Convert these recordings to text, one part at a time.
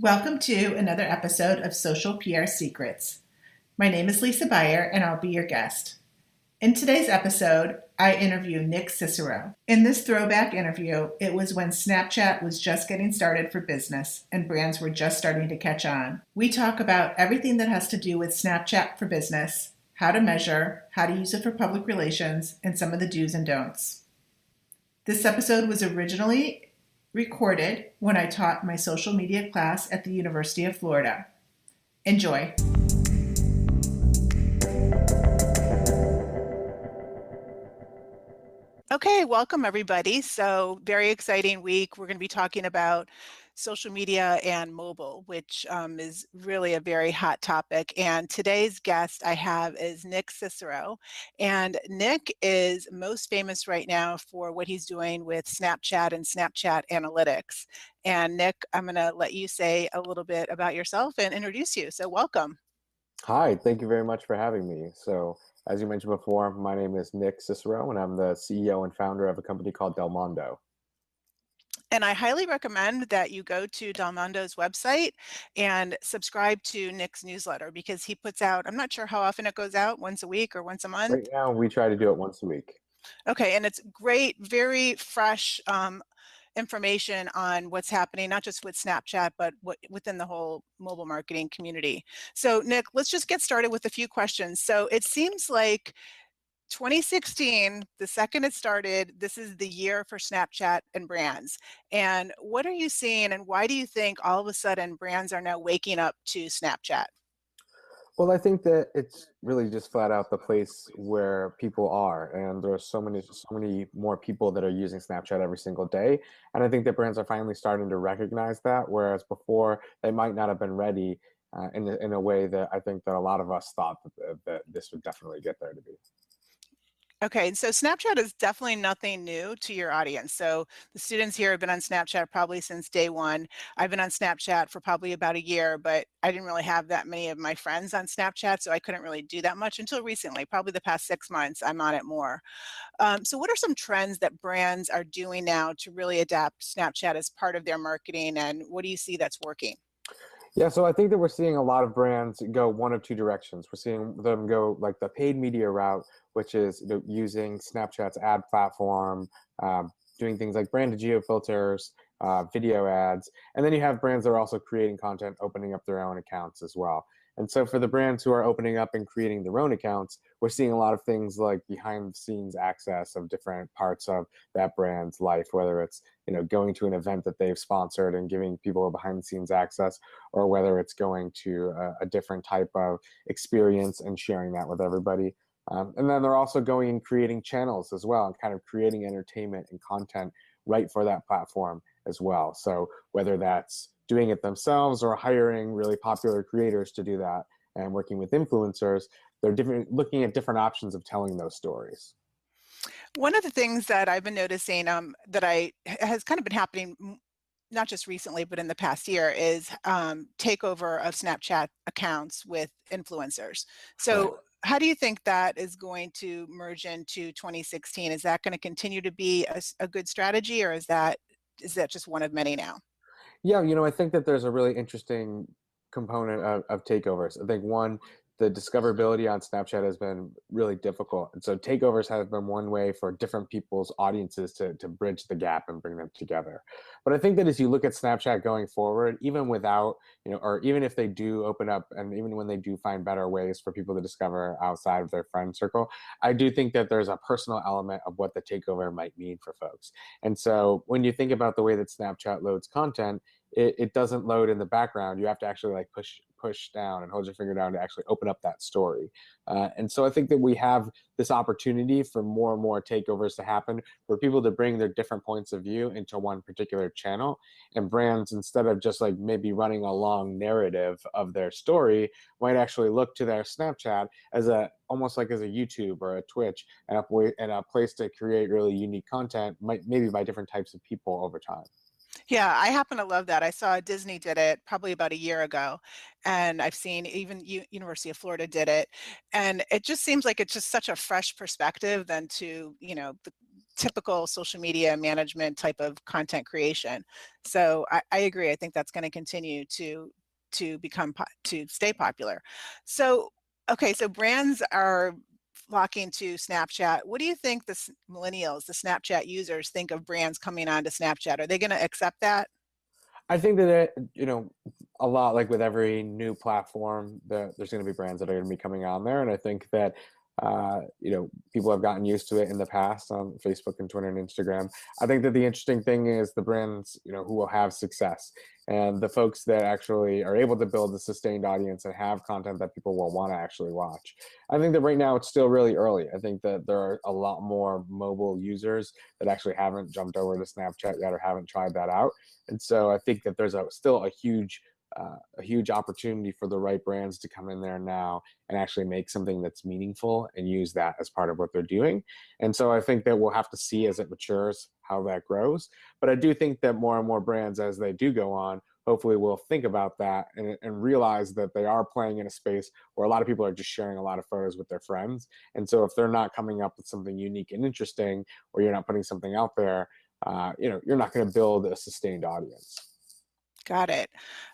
Welcome to another episode of Social PR Secrets. My name is Lisa Beyer, and I'll be your guest. In today's episode, I interview Nick Cicero. In this throwback interview, it was when Snapchat was just getting started for business and brands were just starting to catch on. We talk about everything that has to do with Snapchat for business, how to measure, how to use it for public relations, and some of the do's and don'ts. This episode was originally recorded when I taught my social media class at the University of Florida. Enjoy. Okay, welcome everybody. So very exciting week. We're going to be talking about social media and mobile, which is really a very hot topic. And today's guest I have is Nick Cicero. And Nick is most famous right now for what he's doing with Snapchat and Snapchat analytics. And Nick, I'm going to let you say a little bit about yourself and introduce you. So welcome. Hi, thank you very much for having me. So, as you mentioned before, my name is Nick Cicero, and I'm the CEO and founder of a company called Mondo. And I highly recommend that you go to Mondo's website and subscribe to Nick's newsletter because he puts out, I'm not sure how often it goes out, once a week or once a month. Right now, we try to do it once a week. Okay, and it's great, very fresh information on what's happening, not just with Snapchat, but within the whole mobile marketing community. So Nick, let's just get started with a few questions. So it seems like 2016, the second it started, this is the year for Snapchat and brands. And what are you seeing and why do you think all of a sudden brands are now waking up to Snapchat? Well, I think that it's really just flat out the place where people are, and there are so many more people that are using Snapchat every single day. And I think that brands are finally starting to recognize that, whereas before they might not have been ready in a way that I think that a lot of us thought that this would definitely get there to be. Okay, so Snapchat is definitely nothing new to your audience. So the students here have been on Snapchat probably since day one. I've been on Snapchat for probably about a year, but I didn't really have that many of my friends on Snapchat, so I couldn't really do that much until recently, probably the past 6 months, I'm on it more. So what are some trends that brands are doing now to really adapt Snapchat as part of their marketing, and what do you see that's working? Yeah, so I think that we're seeing a lot of brands go one of two directions. We're seeing them go like the paid media route, which is using Snapchat's ad platform, doing things like branded geo filters, video ads, and then you have brands that are also creating content, opening up their own accounts as well. And so for the brands who are opening up and creating their own accounts, we're seeing a lot of things like behind the scenes access of different parts of that brand's life, whether it's going to an event that they've sponsored and giving people a behind the scenes access, or whether it's going to a different type of experience and sharing that with everybody. And then they're also going and creating channels as well and kind of creating entertainment and content right for that platform as well. So whether that's doing it themselves or hiring really popular creators to do that and working with influencers, they're looking at different options of telling those stories. One of the things that I've been noticing has kind of been happening not just recently, but in the past year, is takeover of Snapchat accounts with influencers. Right. So how do you think that is going to merge into 2016? Is that going to continue to be a good strategy, or is that just one of many now? Yeah, I think that there's a really interesting component of takeovers. I think one, the discoverability on Snapchat has been really difficult. And so takeovers have been one way for different people's audiences to bridge the gap and bring them together. But I think that as you look at Snapchat going forward, even without, or even if they do open up and even when they do find better ways for people to discover outside of their friend circle, I do think that there's a personal element of what the takeover might mean for folks. And so when you think about the way that Snapchat loads content, it doesn't load in the background. You have to actually like push down and hold your finger down to actually open up that story. And so I think that we have this opportunity for more and more takeovers to happen, for people to bring their different points of view into one particular channel, and brands, instead of just like maybe running a long narrative of their story, might actually look to their Snapchat as almost like as a YouTube or a Twitch and a place to create really unique content, maybe by different types of people over time. Yeah, I happen to love that. I saw Disney did it probably about a year ago, and I've seen even University of Florida did it, and it just seems like it's just such a fresh perspective than to typical social media management type of content creation. So I agree. I think that's going to continue to become to stay popular. So okay, so brands are flocking to Snapchat. What do you think the millennials, the Snapchat users, think of brands coming on to Snapchat? Are they going to accept that? I think that a lot like with every new platform, there's going to be brands that are going to be coming on there, and I think that people have gotten used to it in the past on Facebook and Twitter and Instagram. I think that the interesting thing is the brands who will have success, and the folks that actually are able to build a sustained audience and have content that people will want to actually watch. I think that right now it's still really early. I think that there are a lot more mobile users that actually haven't jumped over to Snapchat yet or haven't tried that out. And so I think that there's still a huge opportunity for the right brands to come in there now and actually make something that's meaningful and use that as part of what they're doing. And so I think that we'll have to see as it matures how that grows. But I do think that more and more brands, as they do go on, hopefully will think about that and realize that they are playing in a space where a lot of people are just sharing a lot of photos with their friends. And so if they're not coming up with something unique and interesting, or you're not putting something out there, you're not going to build a sustained audience. Got it.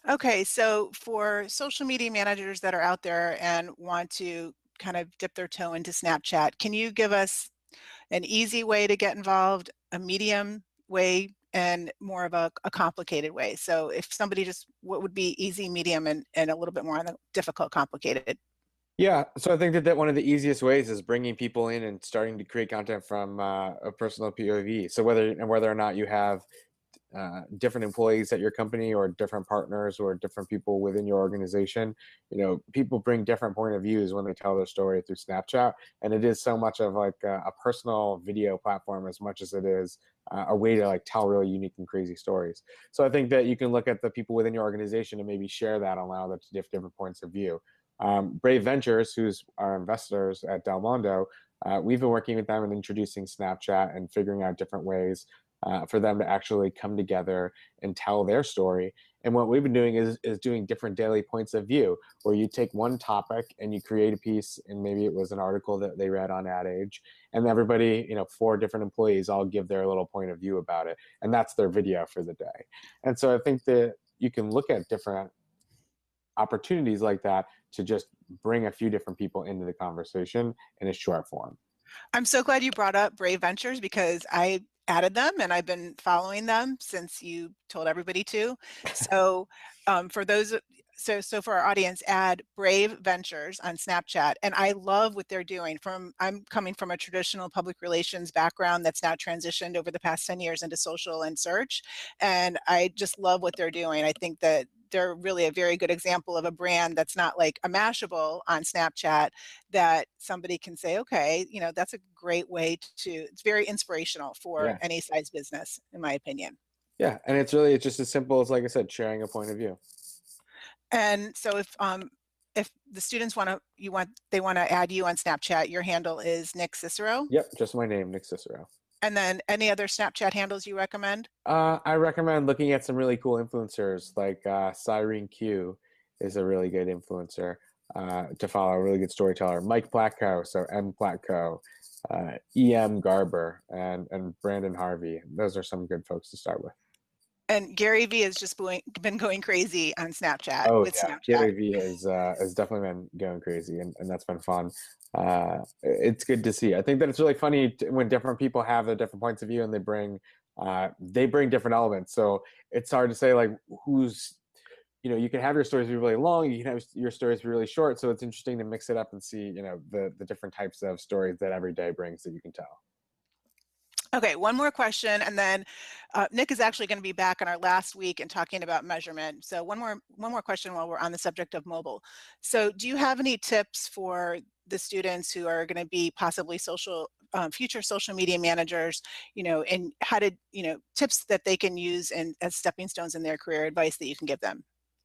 Okay, so for social media managers that are out there and want to kind of dip their toe into Snapchat, can you give us an easy way to get involved, a medium way, and more of a complicated way? So if somebody what would be easy, medium, and a little bit more on the difficult, complicated? Yeah, so I think that one of the easiest ways is bringing people in and starting to create content from a personal POV. So whether or not you have different employees at your company or different partners or different people within your organization, people bring different point of views when they tell their story through Snapchat. And it is so much of like a personal video platform as much as it is a way to like tell really unique and crazy stories. So I think that you can look at the people within your organization and maybe share that, allow them to different points of view. Brave Ventures, who's our investors at Mondo, we've been working with them and introducing Snapchat and figuring out different ways for them to actually come together and tell their story. And what we've been doing is doing different daily points of view, where you take one topic and you create a piece, and maybe it was an article that they read on Ad Age, and everybody, 4 different employees all give their little point of view about it, and that's their video for the day. And so I think that you can look at different opportunities like that to just bring a few different people into the conversation in a short form. I'm so glad you brought up Brave Ventures, because I added them and I've been following them since you told everybody to. So for our audience, add Brave Ventures on Snapchat. And I love what they're doing. I'm coming from a traditional public relations background that's now transitioned over the past 10 years into social and search. And I just love what they're doing. I think that they're really a very good example of a brand that's not like a Mashable on Snapchat, that somebody can say, okay, that's a great way it's very inspirational for any size business, in my opinion. Yeah, and it's just as simple as, like I said, sharing a point of view. And so if the students want to add you on Snapchat, your handle is Nick Cicero? Yep, just my name, Nick Cicero. And then any other Snapchat handles you recommend? I recommend looking at some really cool influencers, like Cyrene Q is a really good influencer to follow, a really good storyteller. Mike Platko, so M Platko, EM Garber, and Brandon Harvey. Those are some good folks to start with. And Gary Vee has just been going crazy on Snapchat. Oh with yeah, Snapchat. Gary Vee has definitely been going crazy, and that's been fun. It's good to see. I think that it's really funny when different people have their different points of view and they bring different elements. So it's hard to say like who's, you can have your stories be really long, you can have your stories be really short. So it's interesting to mix it up and see, the different types of stories that every day brings that you can tell. Okay, one more question, and then Nick is actually going to be back in our last week and talking about measurement. So one more question while we're on the subject of mobile. So do you have any tips for the students who are going to be possibly future social media managers, and how to, tips that they can use as stepping stones in their career, advice that you can give them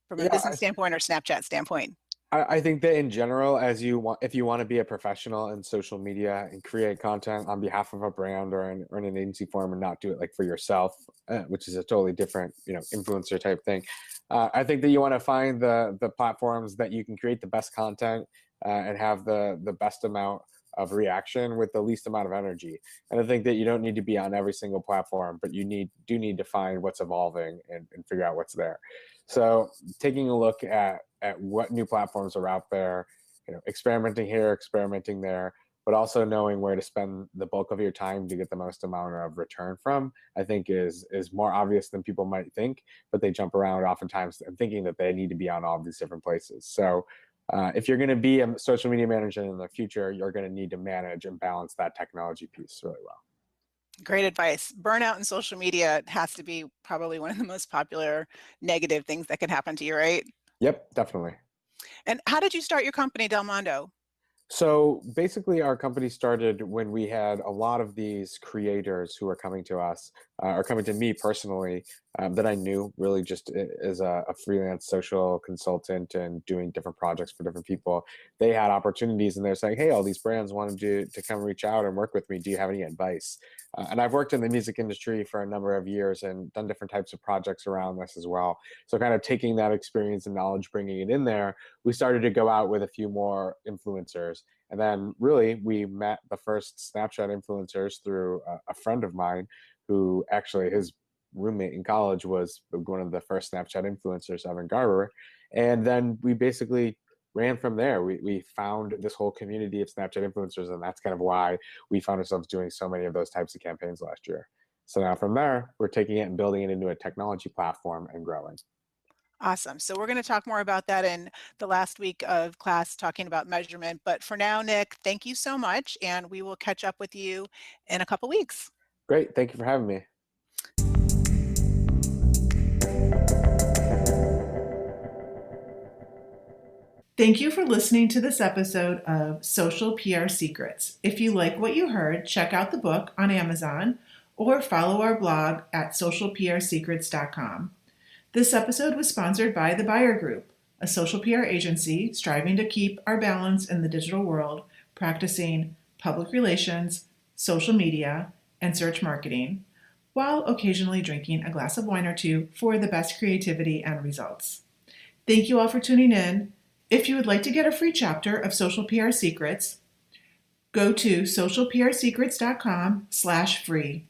from a business standpoint or Snapchat standpoint? I think that in general, if you want to be a professional in social media and create content on behalf of a brand or in an agency form and not do it like for yourself, which is a totally different, influencer type thing. I think that you want to find the platforms that you can create the best content and have the best amount of reaction with the least amount of energy. And I think that you don't need to be on every single platform, but you do need to find what's evolving and figure out what's there. So taking a look at what new platforms are out there, experimenting here, experimenting there, but also knowing where to spend the bulk of your time to get the most amount of return from, I think is more obvious than people might think, but they jump around oftentimes and thinking that they need to be on all these different places. So if you're going to be a social media manager in the future, you're going to need to manage and balance that technology piece really well. Great advice. Burnout in social media has to be probably one of the most popular negative things that can happen to you, right? Yep, definitely. And how did you start your company, Del Mondo? So basically, our company started when we had a lot of these creators who were coming to us, or coming to me personally, that I knew really just as a freelance social consultant and doing different projects for different people. They had opportunities and they're saying, hey, all these brands wanted to come reach out and work with me. Do you have any advice? And I've worked in the music industry for a number of years and done different types of projects around this as well. So kind of taking that experience and knowledge, bringing it in there, we started to go out with a few more influencers. And then really we met the first Snapchat influencers through a friend of mine who actually his roommate in college was one of the first Snapchat influencers, Evan Garber. And then we basically ran from there. We found this whole community of Snapchat influencers, and that's kind of why we found ourselves doing so many of those types of campaigns last year. So now from there, we're taking it and building it into a technology platform and growing. Awesome. So we're going to talk more about that in the last week of class, talking about measurement. But for now, Nick, thank you so much, and we will catch up with you in a couple weeks. Great. Thank you for having me. Thank you for listening to this episode of Social PR Secrets. If you like what you heard, check out the book on Amazon or follow our blog at socialprsecrets.com. This episode was sponsored by The Buyer Group, a social PR agency striving to keep our balance in the digital world, practicing public relations, social media, and search marketing, while occasionally drinking a glass of wine or two for the best creativity and results. Thank you all for tuning in. If you would like to get a free chapter of Social PR Secrets, go to socialprsecrets.com/free.